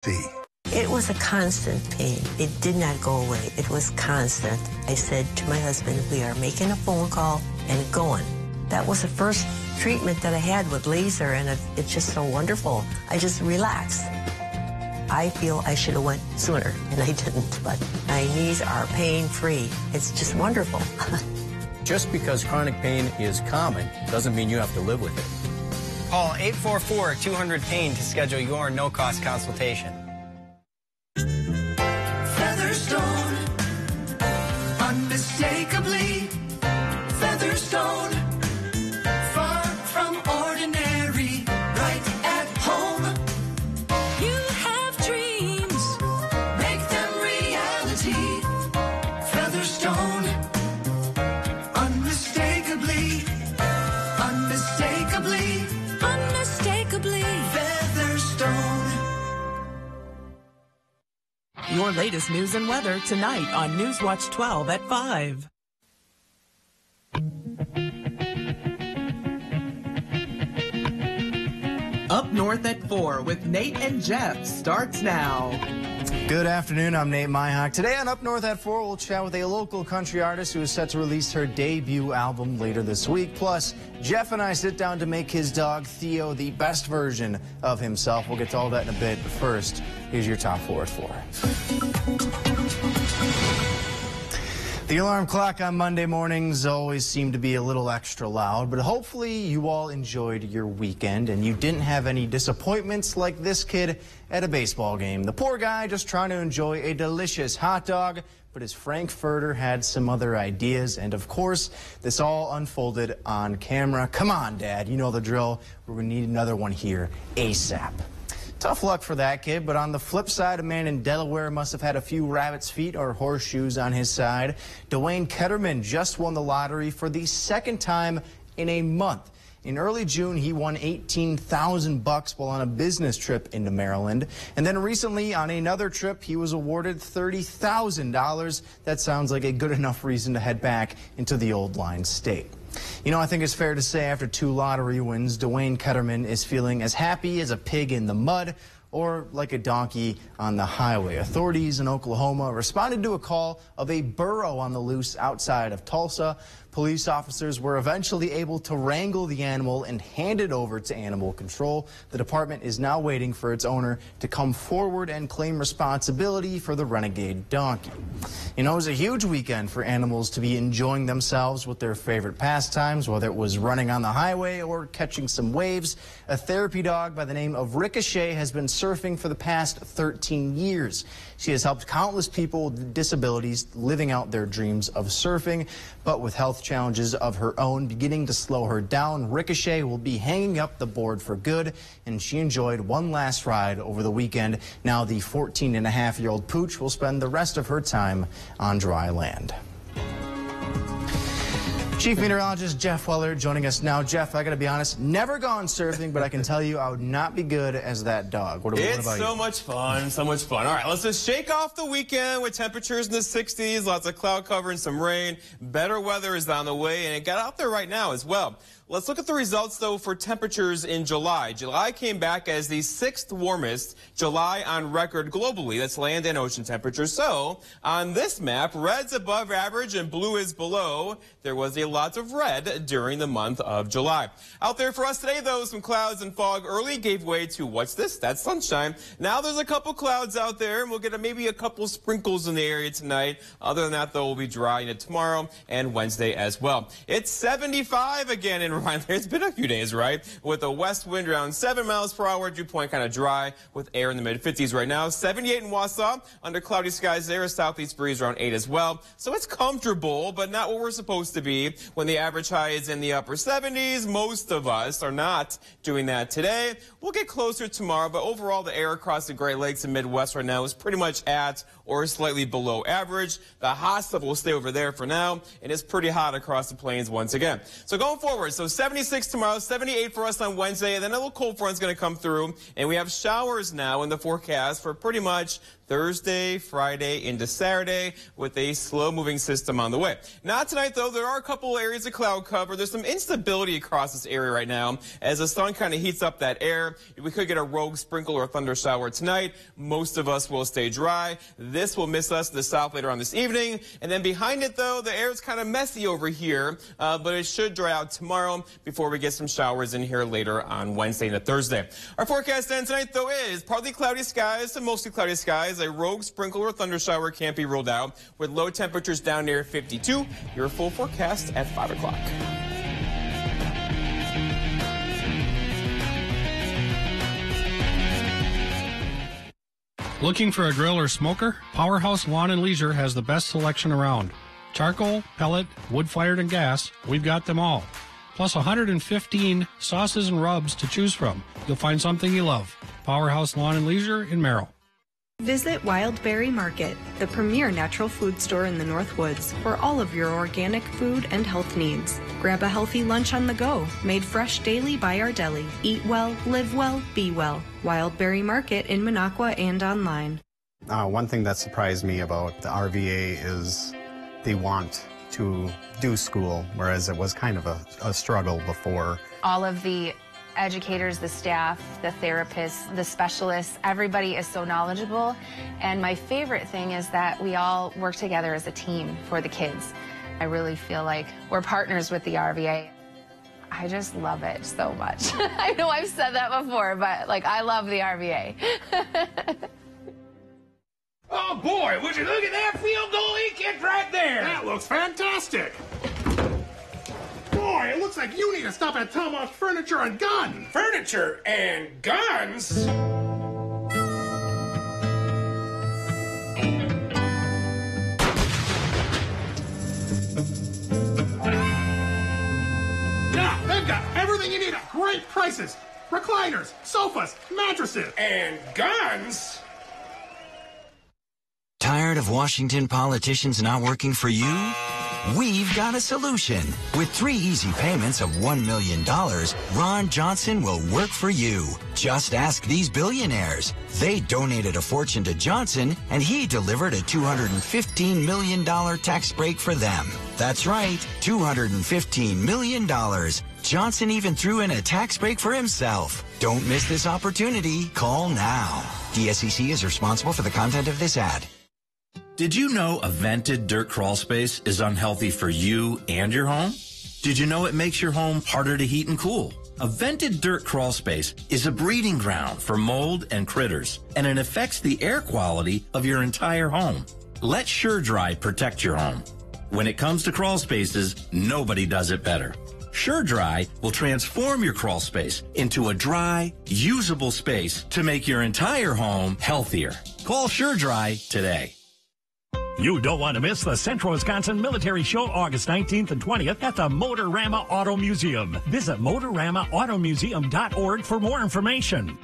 It was a constant pain. It did not go away. It was constant. I said to my husband, we are making a phone call and going. That was the first treatment that I had with laser, and it's just so wonderful. I just relaxed. I feel I should have went sooner, and I didn't, but my knees are pain-free. It's just wonderful. Just because chronic pain is common doesn't mean you have to live with it. Call 844-200-PAIN to schedule your no-cost consultation. Featherstone, unmistakably Featherstone, far from ordinary, right at home. You have dreams, make them reality. Featherstone, unmistakably, unmistakably, unmistakably Featherstone. Your latest news and weather tonight on Newswatch 12 at 5. Up North at 4 with Nate and Jeff starts now. Good afternoon, I'm Nate Myhock. Today on Up North at 4, we'll chat with a local country artist who is set to release her debut album later this week. Plus, Jeff and I sit down to make his dog, Theo, the best version of himself. We'll get to all that in a bit, but first, here's your top 4 at 4. The alarm clock on Monday mornings always seem to be a little extra loud, but hopefully you all enjoyed your weekend and you didn't have any disappointments like this kid at a baseball game. The poor guy just trying to enjoy a delicious hot dog, but his Frankfurter had some other ideas, and of course, this all unfolded on camera. Come on, Dad, you know the drill. We're going to need another one here ASAP. Tough luck for that kid, but on the flip side, a man in Delaware must have had a few rabbit's feet or horseshoes on his side. Dwayne Ketterman just won the lottery for the second time in a month. In early June, he won $18,000 while on a business trip into Maryland. And then recently, on another trip, he was awarded $30,000. That sounds like a good enough reason to head back into the old line state. You know, I think it's fair to say after 2 lottery wins, Dwayne Ketterman is feeling as happy as a pig in the mud or like a donkey on the highway. Authorities in Oklahoma responded to a call of a burro on the loose outside of Tulsa. Police officers were eventually able to wrangle the animal and hand it over to animal control. The department is now waiting for its owner to come forward and claim responsibility for the renegade donkey. You know, it was a huge weekend for animals to be enjoying themselves with their favorite pastimes, whether it was running on the highway or catching some waves. A therapy dog by the name of Ricochet has been surfing for the past 13 years. She has helped countless people with disabilities living out their dreams of surfing, but with health challenges of her own beginning to slow her down, Ricochet will be hanging up the board for good, and she enjoyed one last ride over the weekend. Now the 14-and-a-half-year-old pooch will spend the rest of her time on dry land. Chief Meteorologist Jeff Weller joining us now. Jeff, I got to be honest, never gone surfing, but I can tell you I would not be good as that dog. What about you? It's so much fun, so much fun. All right, let's just shake off the weekend with temperatures in the 60s, lots of cloud cover and some rain. Better weather is on the way, and it got out there right now as well. Let's look at the results, though, for temperatures in July. July came back as the 6th warmest July on record globally. That's land and ocean temperatures. So, on this map, red's above average and blue is below. There was a lot of red during the month of July. Out there for us today, though, some clouds and fog early gave way to, what's this? That's sunshine. Now there's a couple clouds out there, and we'll get maybe a couple sprinkles in the area tonight. Other than that, though, we'll be dry into tomorrow and Wednesday as well. It's 75 again in Rhinelander. It's been a few days, right? With a west wind around 7 miles per hour. Dew point kind of dry with air in the mid-50s right now. 78 in Wausau. Under cloudy skies there. A southeast breeze around 8 as well. So it's comfortable, but not what we're supposed to be when the average high is in the upper 70s. Most of us are not doing that today. We'll get closer tomorrow, but overall the air across the Great Lakes and Midwest right now is pretty much at or slightly below average. The hot stuff will stay over there for now, and it's pretty hot across the plains once again. So going forward, so 76 tomorrow, 78 for us on Wednesday, and then a little cold front's going to come through. And we have showers now in the forecast for pretty much Thursday, Friday, into Saturday with a slow-moving system on the way. Not tonight, though. There are a couple areas of cloud cover. There's some instability across this area right now as the sun kind of heats up that air. We could get a rogue sprinkle or thunder shower tonight. Most of us will stay dry. This will miss us to the south later on this evening. And then behind it, though, the air is kind of messy over here, but it should dry out tomorrow before we get some showers in here later on Wednesday into Thursday. Our forecast then tonight, though, is partly cloudy skies to mostly cloudy skies. A rogue sprinkle or thunder shower can't be ruled out, with low temperatures down near 52. Your full forecast at 5 o'clock. Looking for a grill or smoker? Powerhouse Lawn and Leisure has the best selection around. Charcoal, pellet, wood-fired, and gas, we've got them all. Plus 115 sauces and rubs to choose from. You'll find something you love. Powerhouse Lawn and Leisure in Merrill. Visit Wildberry Market, the premier natural food store in the Northwoods, for all of your organic food and health needs. Grab a healthy lunch on the go, made fresh daily by our deli. Eat well, live well, be well. Wildberry Market in Minocqua and online. One thing that surprised me about the RVA is they want to do school, whereas it was kind of a struggle before. All of the educators, the staff, the therapists, the specialists, everybody is so knowledgeable. And my favorite thing is that we all work together as a team for the kids. I really feel like we're partners with the RVA. I just love it so much. I know I've said that before, but like I love the RVA. Oh boy, would you look at that field goal he kicked right there? That looks fantastic. Boy, it looks like you need to stop at Tomahawk Furniture and Guns. Furniture and Guns? Yeah, they've got everything you need at great prices. Recliners, sofas, mattresses, and guns. Tired of Washington politicians not working for you? We've got a solution. With 3 easy payments of $1 million, Ron Johnson will work for you. Just ask these billionaires. They donated a fortune to Johnson, and he delivered a $215 million tax break for them. That's right, $215 million. Johnson even threw in a tax break for himself. Don't miss this opportunity. Call now. The SEC is responsible for the content of this ad. Did you know a vented dirt crawl space is unhealthy for you and your home? Did you know it makes your home harder to heat and cool? A vented dirt crawl space is a breeding ground for mold and critters, and it affects the air quality of your entire home. Let SureDry protect your home. When it comes to crawl spaces, nobody does it better. SureDry will transform your crawl space into a dry, usable space to make your entire home healthier. Call SureDry today. You don't want to miss the Central Wisconsin Military Show August 19th and 20th at the Motorama Auto Museum. Visit motoramaautomuseum.org for more information.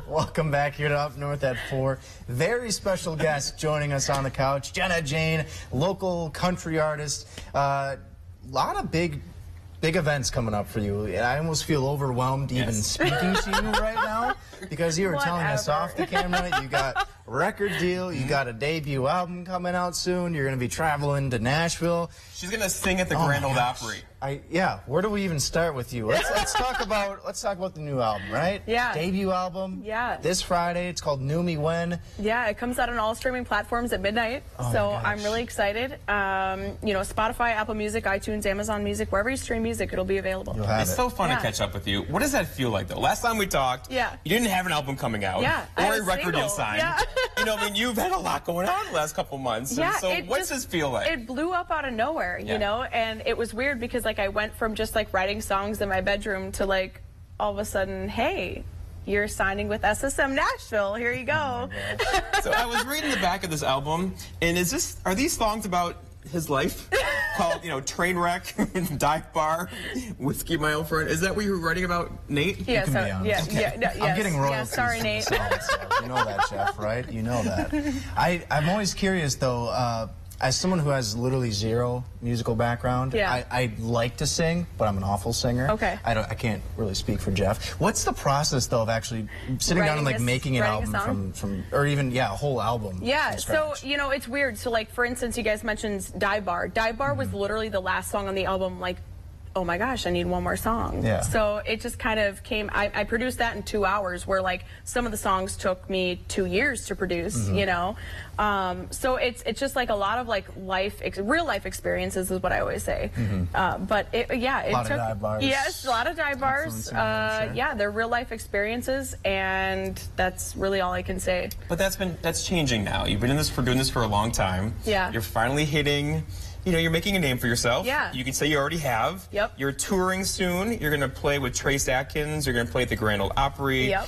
Welcome back here to Up North at 4. Very special guest joining us on the couch, Jenna Jane, local country artist. A lot of big events coming up for you. I almost feel overwhelmed even speaking to you right now because you were telling us off the camera you got a record deal, you got a debut album coming out soon, you're going to be traveling to Nashville. She's going to sing at the Grand Ole Opry. Yeah, where do we even start with you? Let's talk about the new album, right? Yeah. Debut album. Yeah. This Friday. It's called Knew Me When. Yeah, it comes out on all streaming platforms at midnight. So I'm really excited. You know, Spotify, Apple Music, iTunes, Amazon Music, wherever you stream music, it'll be available. It's so fun to catch up with you. What does that feel like, though? Last time we talked, you didn't have an album coming out or a record deal signed. You know, I mean, you've had a lot going on the last couple months. Yeah, so what's this feel like? It blew up out of nowhere, you know, and it was weird because, like, I went from just, like, writing songs in my bedroom to, like, all of a sudden, hey, you're signing with SSM Nashville. Here you go. So I was reading the back of this album, and are these songs about his life? Called, you know, Trainwreck, Dive Bar, Whiskey My Old Friend. Is that what you were writing about, Nate? Yes, I'm getting royalties. Yeah, sorry, Nate. You know that, Jeff, right? You know that. I'm always curious, though, As someone who has literally zero musical background, Yeah. I like to sing, but I'm an awful singer. Okay. I can't really speak for Jeff. What's the process, though, of actually sitting down and like making an album from or even, a whole album? Yeah, from so, scratch? it's weird. So, like, for instance, you guys mentioned Dive Bar. Dive Bar was literally the last song on the album, like, oh my gosh, I need one more song. Yeah. So it just kind of came, I produced that in 2 hours, where like some of the songs took me 2 years to produce, so it's just like a lot of like real life experiences is what I always say. But it a lot took, of dive bars. yes, a lot of dive bars. Yeah, they're real life experiences, and that's really all I can say. But that's changing now. You've been doing this for a long time. Yeah. You're finally hitting. You're making a name for yourself. Yeah. You can say you already have. Yep. You're touring soon. You're going to play with Trace Atkins. You're going to play at the Grand Ole Opry. Yep.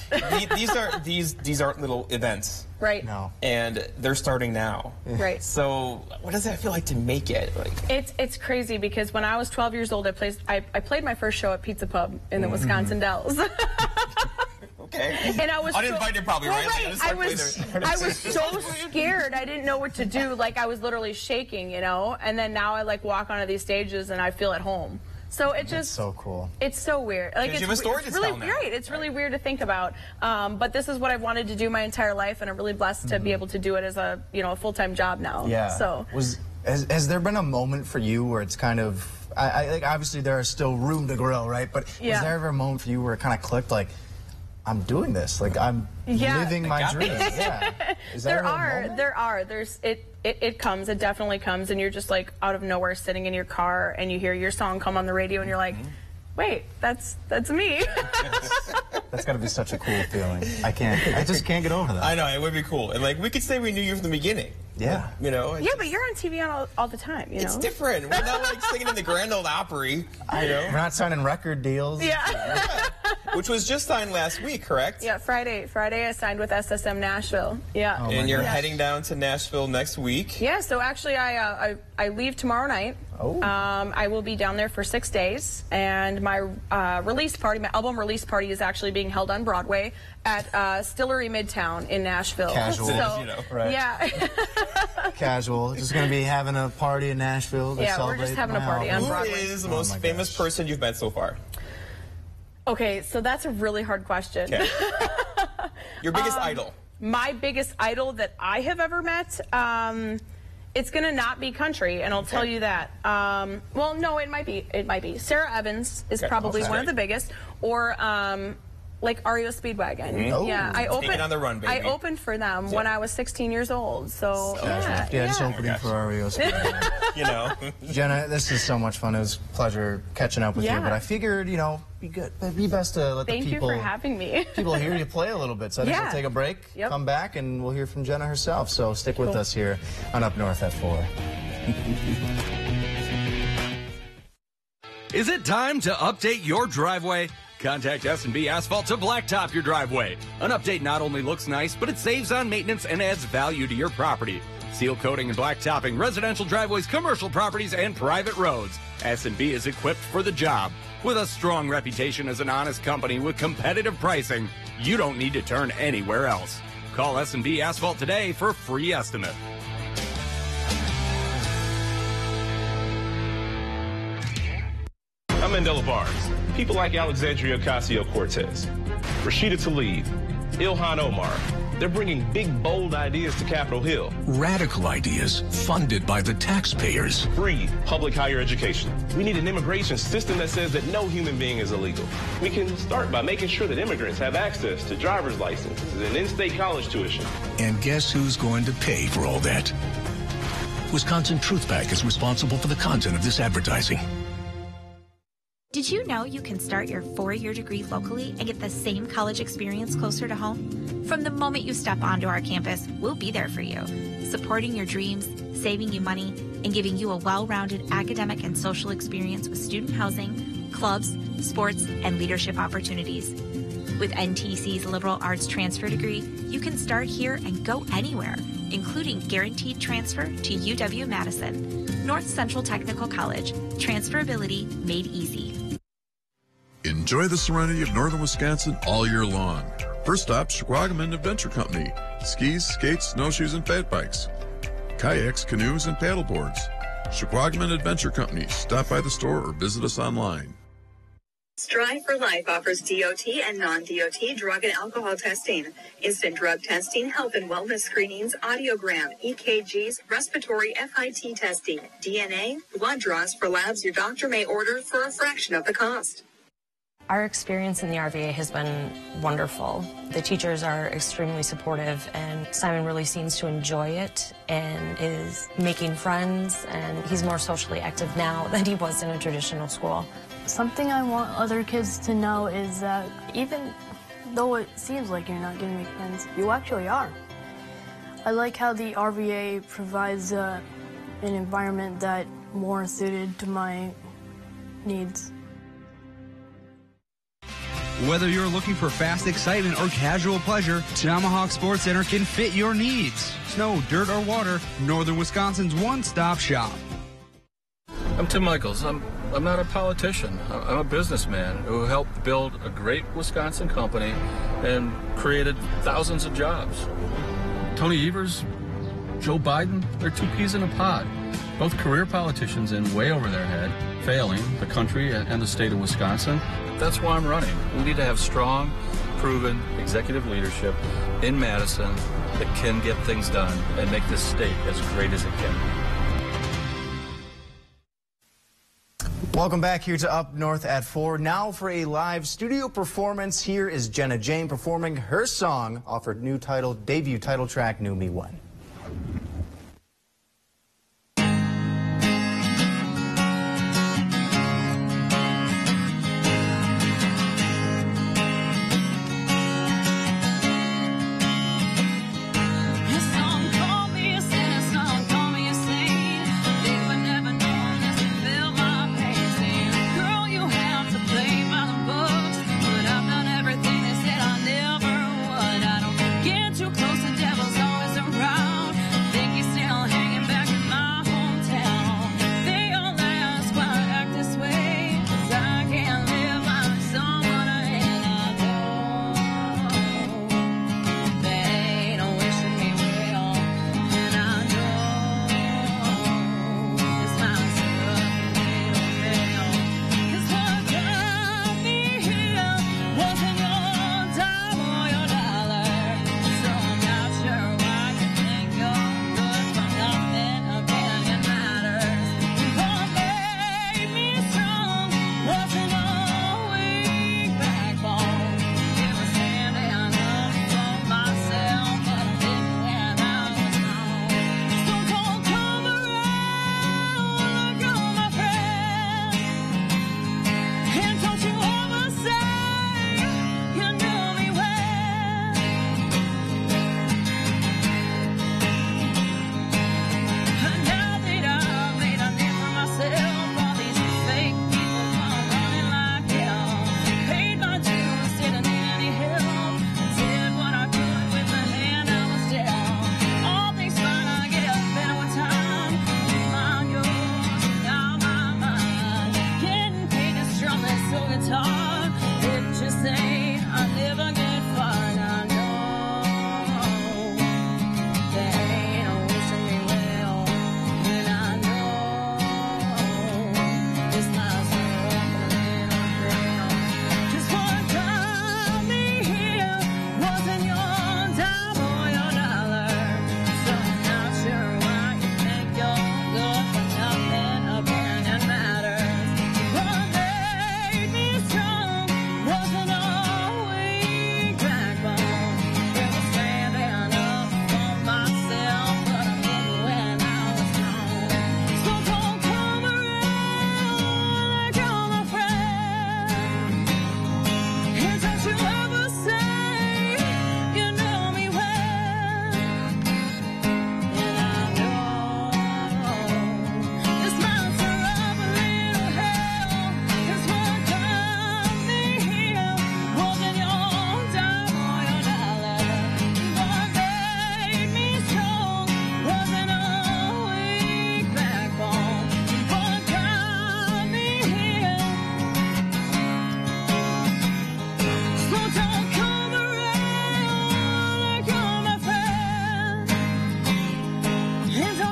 These aren't little events. Right. No. And they're starting now. Right. So what does that feel like to make it? Like, it's crazy, because when I was 12 years old, I played my first show at Pizza Pub in the Wisconsin Dells. Okay. And I was uninvited, probably, well, right? I was so scared. I didn't know what to do. Like, I was literally shaking, And then now I like walk onto these stages and I feel at home. So it just That's so cool. It's so weird. Like, you have a story to really tell now. right. It's really weird to think about. But this is what I've wanted to do my entire life, and I'm really blessed to be able to do it as a a full-time job now. Yeah. So has there been a moment for you where it's kind of like obviously there is still room to grow, right? But was there ever a moment for you where it kind of clicked, like, I'm doing this, like I'm living my dream? Yeah. Is there are. It comes. It definitely comes, and you're just like out of nowhere sitting in your car, and you hear your song come on the radio, and you're like, wait, that's me. That's got to be such a cool feeling. I just can't get over that. I know, it would be cool. And like, we could say we knew you from the beginning. Yeah. Yeah, but you're on TV all the time, It's different. We're not like singing in the Grand Ole Opry. We're not signing record deals. Yeah. Which was just signed last week, correct? Yeah, Friday I signed with SSM Nashville. Yeah. And you're heading down to Nashville next week. Yeah, so actually I leave tomorrow night. Oh. I will be down there for 6 days, and my album release party is actually being held on Broadway at Stillery Midtown in Nashville. Casual. Right. Yeah. Casual. Just going to be having a party in Nashville to celebrate. We're just having a party on Broadway. Who is the most famous person you've met so far? Okay, so that's a really hard question. Okay. Your biggest idol? My biggest idol that I have ever met, it's going to not be country, and I'll tell you that. Well, no, it might be. It might be. Sarah Evans is probably one of the biggest, or like REO Speedwagon. Oh. Yeah, I Taking on the run, baby. I opened for them when I was 16 years old. So yeah, just opening for REO Speedwagon. Jenna, this is so much fun. It was a pleasure catching up with you. But I figured, be best to let Thank the people. you for having me. People hear you play a little bit. So I think we'll take a break, come back, and we'll hear from Jenna herself. So stick with us here on Up North at 4. Is it time to update your driveway? Contact S&B Asphalt to blacktop your driveway. An update not only looks nice, but it saves on maintenance and adds value to your property. Seal coating and blacktopping residential driveways, commercial properties, and private roads. S&B is equipped for the job. With a strong reputation as an honest company with competitive pricing, you don't need to turn anywhere else. Call S&B Asphalt today for a free estimate. I'm Mandela Barnes. People like Alexandria Ocasio-Cortez, Rashida Tlaib, Ilhan Omar, they're bringing big, bold ideas to Capitol Hill. Radical ideas funded by the taxpayers. Free public higher education. We need an immigration system that says that no human being is illegal. We can start by making sure that immigrants have access to driver's licenses and in-state college tuition. And guess who's going to pay for all that? Wisconsin Truth PAC is responsible for the content of this advertising. Did you know you can start your 4-year degree locally and get the same college experience closer to home? From the moment you step onto our campus, we'll be there for you, supporting your dreams, saving you money, and giving you a well-rounded academic and social experience with student housing, clubs, sports, and leadership opportunities. With NTC's liberal arts transfer degree, you can start here and go anywhere, including guaranteed transfer to UW-Madison, North Central Technical College, transferability made easy. Enjoy the serenity of northern Wisconsin all year long. First stop, Squagaman Adventure Company. Skis, skates, snowshoes, and fat bikes. kayaks, canoes, and paddleboards. Shquagman Adventure Company. Stop by the store or visit us online. Strive for Life offers DOT and non-DOT drug and alcohol testing, instant drug testing, health and wellness screenings, audiogram, EKGs, respiratory FIT testing, DNA, blood draws for labs your doctor may order for a fraction of the cost. Our experience in the RVA has been wonderful. The teachers are extremely supportive, and Simon really seems to enjoy it and is making friends, and he's more socially active now than he was in a traditional school. Something I want other kids to know is that even though it seems like you're not going to make friends, you actually are. I like how the RVA provides an environment that more suited to my needs. Whether you're looking for fast excitement or casual pleasure, Tomahawk Sports Center can fit your needs. Snow, dirt, or water, Northern Wisconsin's one-stop shop. I'm Tim Michaels. I'm not a politician. I'm a businessman who helped build a great Wisconsin company and created thousands of jobs. Tony Evers, Joe Biden, they're two peas in a pod. Both career politicians and way over their head, failing the country and the state of Wisconsin. That's why I'm running. We need to have strong, proven executive leadership in Madison that can get things done and make this state as great as it can be. Welcome back here to Up North at 4. Now for a live studio performance. Here is Jenna Jane performing her song off her new debut title track, Knew Me When. Get too close, the devil's always around.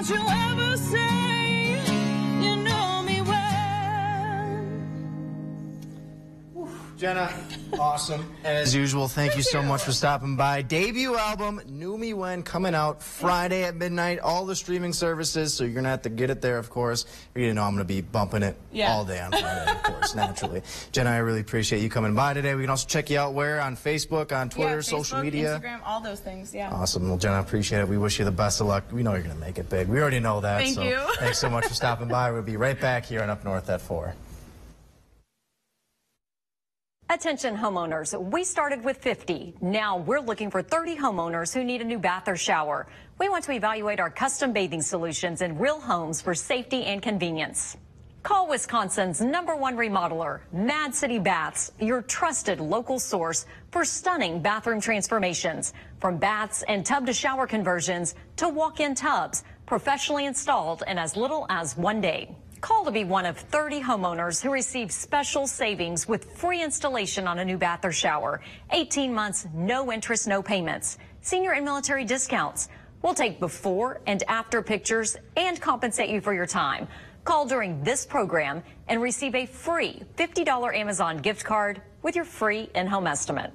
Don't you ever say you know me well. Jenna, awesome. As usual, thank you so much for stopping by. Debut album, Knew Me When, coming out Friday at midnight. All the streaming services, so you're going to have to get it there, of course. You know I'm going to be bumping it all day on Friday, of course, naturally. Jenna, I really appreciate you coming by today. We can also check you out where? On Facebook, on Twitter, social media? Instagram, all those things, yeah. Awesome. Well, Jenna, I appreciate it. We wish you the best of luck. We know you're going to make it big. We already know that. Thank you. Thanks so much for stopping by. We'll be right back here on Up North at 4. Attention homeowners, we started with 50. Now we're looking for 30 homeowners who need a new bath or shower. We want to evaluate our custom bathing solutions in real homes for safety and convenience. Call Wisconsin's #1 remodeler, Mad City Baths, your trusted local source for stunning bathroom transformations. From baths and tub to shower conversions to walk-in tubs, professionally installed in as little as 1 day. Call to be one of 30 homeowners who receive special savings with free installation on a new bath or shower. 18 months, no interest, no payments. Senior and military discounts. We'll take before and after pictures and compensate you for your time. Call during this program and receive a free $50 Amazon gift card with your free in-home estimate.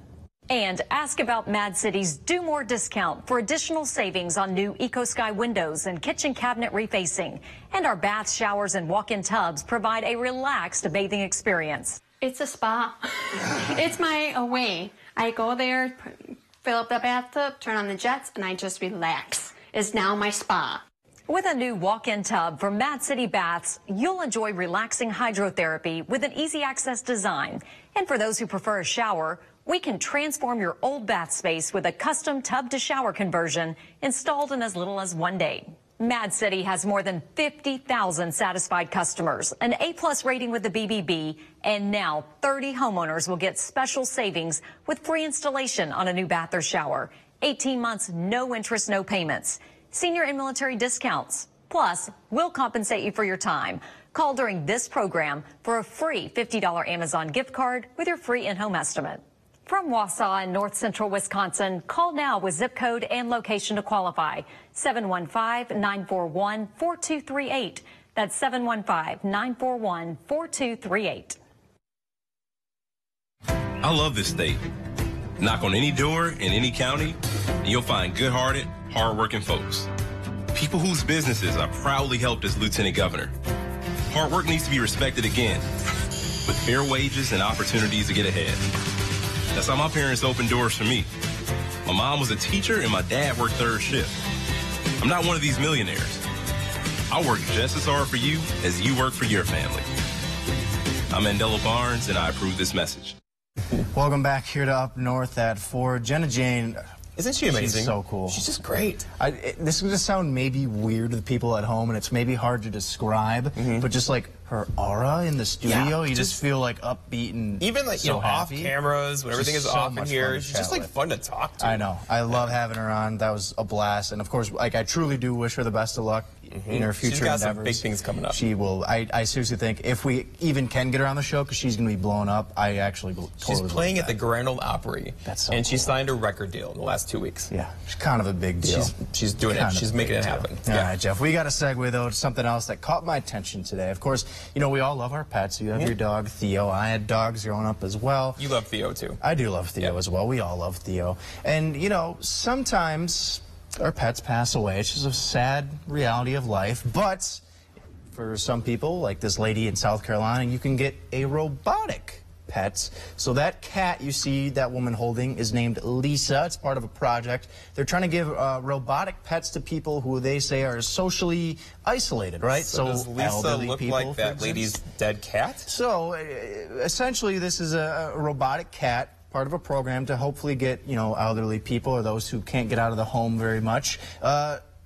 And ask about Mad City's Do More discount for additional savings on new EcoSky windows and kitchen cabinet refacing. And our baths, showers, and walk-in tubs provide a relaxed bathing experience. It's a spa. It's my away. I go there, fill up the bathtub, turn on the jets, and I just relax. It's now my spa. With a new walk-in tub from Mad City Baths, you'll enjoy relaxing hydrotherapy with an easy access design. And for those who prefer a shower, we can transform your old bath space with a custom tub to shower conversion installed in as little as 1 day. Mad City has more than 50,000 satisfied customers, an A+ rating with the BBB, and now 30 homeowners will get special savings with free installation on a new bath or shower. 18 months, no interest, no payments. Senior and military discounts. Plus, we'll compensate you for your time. Call during this program for a free $50 Amazon gift card with your free in-home estimate. From Wausau in north central Wisconsin, call now with zip code and location to qualify. 715-941-4238. That's 715-941-4238. I love this state. Knock on any door in any county, and you'll find good-hearted, hard-working folks. People whose businesses I proudly helped as lieutenant governor. Hard work needs to be respected again, with fair wages and opportunities to get ahead. That's how my parents opened doors for me. My mom was a teacher and my dad worked third shift. I'm not one of these millionaires. I work just as hard for you as you work for your family. I'm Mandela Barnes, and I approve this message. Welcome back here to Up North at 4. Jenna Jane. Isn't she amazing? She's so cool. She's just great. This is going to sound maybe weird to the people at home, and it's maybe hard to describe, but just like her aura in the studio, you just feel like upbeat and even like so off happy. cameras when everything is so off in much here. fun to She's chat just like with. fun to talk to. I know. I love having her on. That was a blast, and of course, like I truly do wish her the best of luck in her future She's got endeavors. some big things coming up. She will. I seriously think if we even can get her on the show, because she's going to be blowing up, I actually totally She's playing at the Grand Ole Opry. That's so and she cool. signed a record deal in the last 2 weeks. Yeah, it's kind of a big deal. She's doing it. Kind of She's a making big it deal. happen. All right, Jeff. We got to segue though to something else that caught my attention today. Of course, you know we all love our pets. You have your dog Theo. I had dogs growing up as well. You love Theo too. I do love Theo as well. We all love Theo. And you know, sometimes our pets pass away. It's just a sad reality of life. But for some people, like this lady in South Carolina, you can get a robotic pet. So that cat you see that woman holding is named Lisa. It's part of a project. They're trying to give robotic pets to people who they say are socially isolated, right? So does Lisa elderly look people, like that lady's dead cat? So essentially, this is a robotic cat, part of a program to hopefully get, you know, elderly people or those who can't get out of the home very much,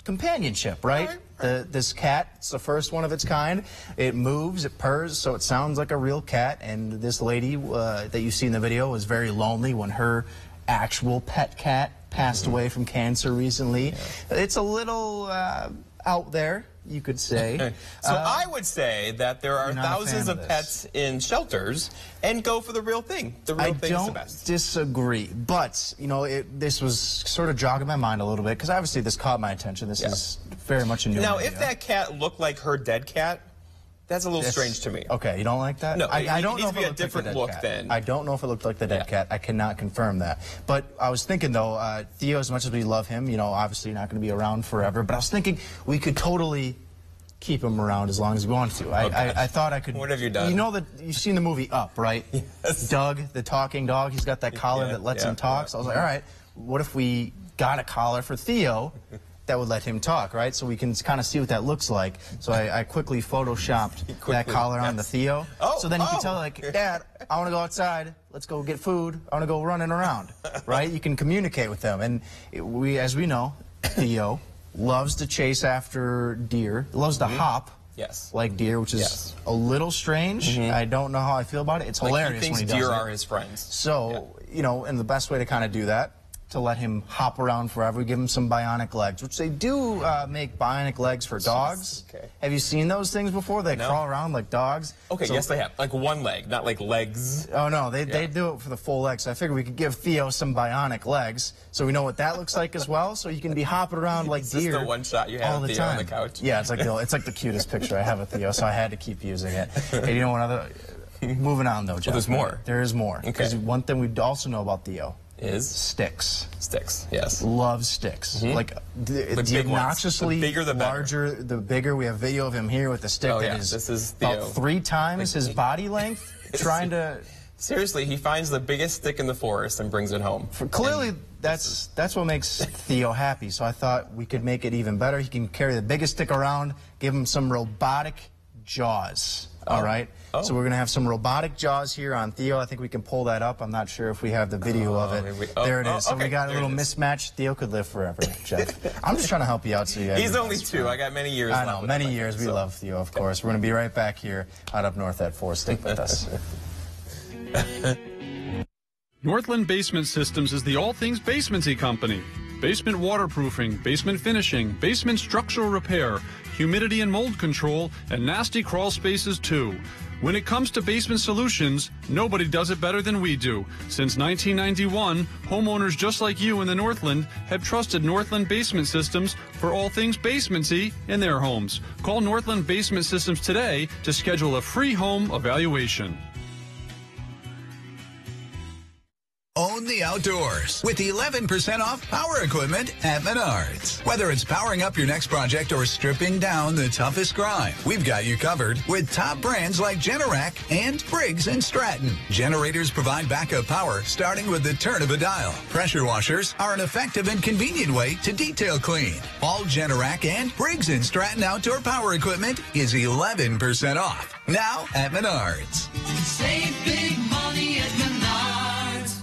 companionship, right? This cat, it's the first one of its kind. It moves, it purrs, so it sounds like a real cat. And this lady that you see in the video was very lonely when her actual pet cat passed away from cancer recently. It's a little, out there, you could say. So I would say that there are thousands of pets in shelters, and go for the real thing. The real thing is the best. I don't disagree, but you know, this was sort of jogging my mind a little bit because obviously this caught my attention. This is very much a new idea. If that cat looked like her dead cat, that's a little strange to me. Okay, you don't like that? No, I don't know if it needs to be a different look then. I don't know if it looked like the dead cat. I cannot confirm that. But I was thinking, though, Theo, as much as we love him, you know, obviously not going to be around forever, but I was thinking we could totally keep him around as long as we want to. I thought I could. What have you done? You know that you've seen the movie Up, right? Yes. Doug, the talking dog, he's got that collar that lets him talk. So I was like, all right, what if we got a collar for Theo that would let him talk, right? So we can kind of see what that looks like. So I quickly photoshopped that collar on the Theo. So then you can tell, like, Dad, I want to go outside. Let's go get food. I want to go running around, right? You can communicate with them. And as we know, Theo loves to chase after deer. Loves to hop. Like deer, which is a little strange. I don't know how I feel about it. It's hilarious when he does it. Deer are his friends. So, you know, and the best way to kind of do that, to let him hop around forever, we give him some bionic legs, which they do make bionic legs for dogs. Have you seen those things before? They crawl around like dogs. Okay, yes, they have. Like one leg, not like legs. Oh, no, they do it for the full leg. So I figured we could give Theo some bionic legs so we know what that looks like as well, so you can be hopping around like deer. Is this the one shot you have all of the Theo time on the couch? Yeah, it's like the cutest picture I have of Theo, so I had to keep using it. Hey, you know what other... Moving on, though, Jeff. Well, there's more. There is more. Because one thing we also know about Theo is sticks. Sticks, yes. Loves sticks. Like the obnoxiously the larger, the bigger. We have video of him here with the stick that is, this is about 3 times his body length, trying to... Seriously, he finds the biggest stick in the forest and brings it home. Clearly, that's what makes Theo happy. So I thought we could make it even better. He can carry the biggest stick around, give him some robotic jaws. All right? So we're going to have some robotic jaws here on Theo. I think we can pull that up. I'm not sure if we have the video of it. There it is. So we got a little mismatch. Theo could live forever, Jeff. I'm just trying to help you out. So you He's only 2. I got many years left. I know, many years. We love Theo, of course. We're going to be right back here out up north at 4. Stick with us. Northland Basement Systems is the all things basementy company. Basement waterproofing, basement finishing, basement structural repair, humidity and mold control, and nasty crawl spaces too. When it comes to basement solutions, nobody does it better than we do. Since 1991, homeowners just like you in the Northland have trusted Northland Basement Systems for all things basementy in their homes. Call Northland Basement Systems today to schedule a free home evaluation. Own the outdoors with 11% off power equipment at Menards. Whether it's powering up your next project or stripping down the toughest grind, we've got you covered with top brands like Generac and Briggs & Stratton. Generators provide backup power starting with the turn of a dial. Pressure washers are an effective and convenient way to detail clean. All Generac and Briggs & Stratton outdoor power equipment is 11% off. Now at Menards. Save big money at Menards.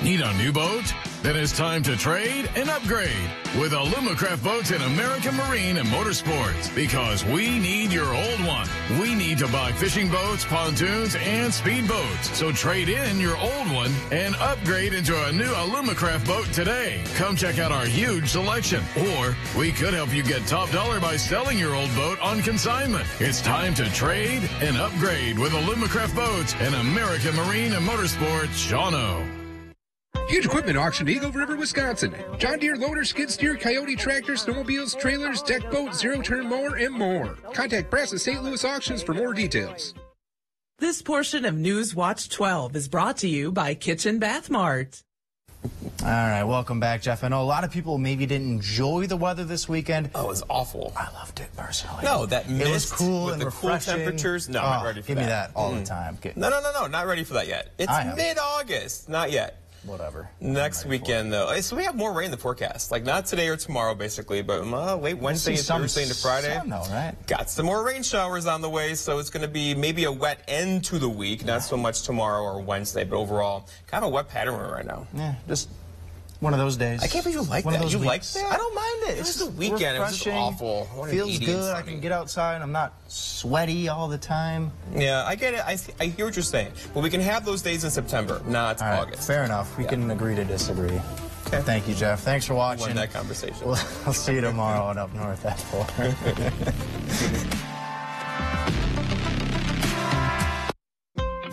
Need a new boat? Then it's time to trade and upgrade with Alumacraft Boats and American Marine and Motorsports, because we need your old one. We need to buy fishing boats, pontoons, and speedboats. So trade in your old one and upgrade into a new Alumacraft boat today. Come check out our huge selection. Or we could help you get top dollar by selling your old boat on consignment. It's time to trade and upgrade with Alumacraft Boats and American Marine and Motorsports. Shawano. Huge equipment auction, Eagle River, Wisconsin. John Deere loader, skid steer, Coyote tractors, snowmobiles, trailers, deck boat, zero-turn mower, and more. Contact Brass at St. Louis Auctions for more details. This portion of News Watch 12 is brought to you by Kitchen Bath Mart. All right, welcome back, Jeff. I know a lot of people maybe didn't enjoy the weather this weekend. Oh, it was awful. I loved it personally. No, that mist it was cool with and the refreshing. cool temperatures. No, I'm not ready for that. Give me that all the time. No, not ready for that yet. It's mid-August, not yet. Whatever. Next weekend, though. So we have more rain in the forecast. Like, not today or tomorrow, basically, but late Wednesday and Thursday into Friday. Sun, though, right? Got some more rain showers on the way, so it's going to be maybe a wet end to the week. Not so much tomorrow or Wednesday, but overall, kind of a wet pattern right now. Yeah, just one of those days. I can't believe you like that. You like that? I don't mind it. It's just a weekend. It was just awful. Feels good. I can get outside. I'm not sweaty all the time. Yeah, I get it. I hear what you're saying. But we can have those days in September, not August. Fair enough. We can agree to disagree. Okay. Thank you, Jeff. Thanks for watching. Won that conversation. I'll see you tomorrow on Up North at 4.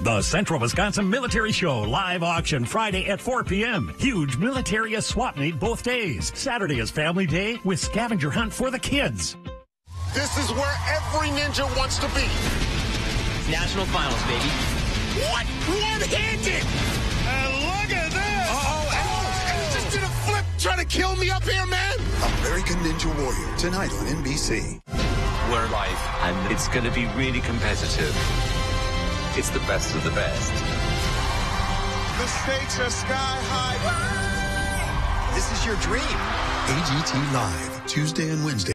The Central Wisconsin Military Show live auction Friday at 4 p.m. Huge military swap meet both days. Saturday is Family Day with scavenger hunt for the kids. This is where every ninja wants to be. National finals, baby. What? One-handed! And look at this! And he just did a flip trying to kill me up here, man? American Ninja Warrior, tonight on NBC. We're live, and it's going to be really competitive. It's the best of the best. The stakes are sky high. This is your dream. AGT Live, Tuesday and Wednesday.